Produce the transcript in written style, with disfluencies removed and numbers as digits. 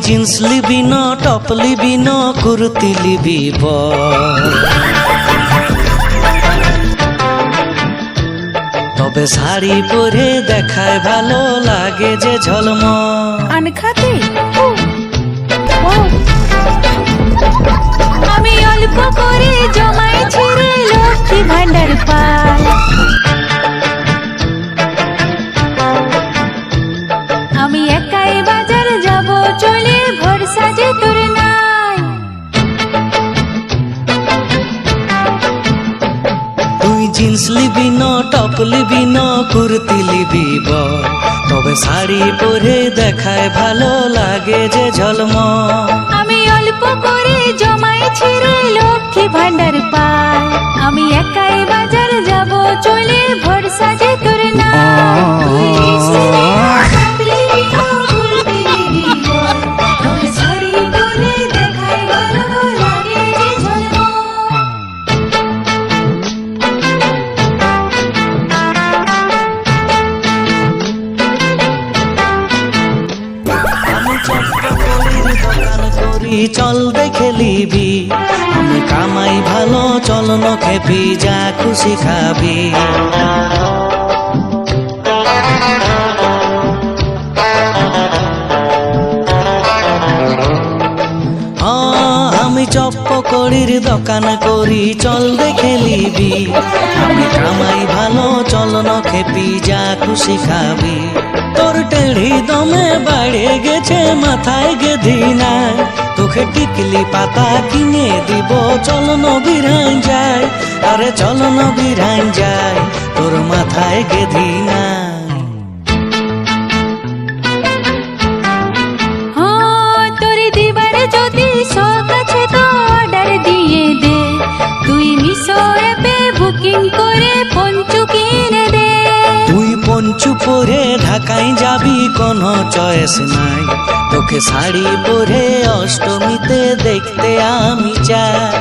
Jeans লিবি না top লিবি না কুর্তি লিবি তবে শাড়ি পরে দেখায় ভালো লাগে যে ঝলমল। আনখাতে আমি অল্প করে জমাইছি রে লক্ষ্মী ভান্ডার পাই। আমি একাই বাজার যাব চলে ভরসা যে তোর নাই। তুই জিন্স লিবি না টপ লিবি না কুর্তি লিবি তবে শাড়ি পরে দেখায় ভালো লাগে যে ঝলমল। আমি অল্প করে জমাইছি রে লক্ষ্মী ভান্ডার পাই। আমি একাই বাজার যাব চলে ভরসা যে তোর নাই। চল দেখে লিবি আমি কামাই ভালো চল ন খেপি যা খুশি খাবি। আমি চপ্প করির দোকান করি চল দেখে লিবি আমি কামাই ভালো চল ন খেপি যা খুশি খাবি। তোর টেढ़ी দমে বাড়ে গেছে মাথায় গেধি নাই তোকে টিকলি পাতা কিনে দিব চল নবীরান যায়। আরে চল নবীরান যায় তোর মাথায় গেধি নাই। তোর দিবার যদি শখ আছে তো অর্ডার দিয়ে দে। তুই মিশো অ্যাপে বুকিং করে পঞ্চু কিনে দে। তুই পঞ্চু পরে ঢাকায় যাবি কোনো চয়েস নাই তোকে শাড়ি পরে অষ্টমীতে দেখতে আমি চাই।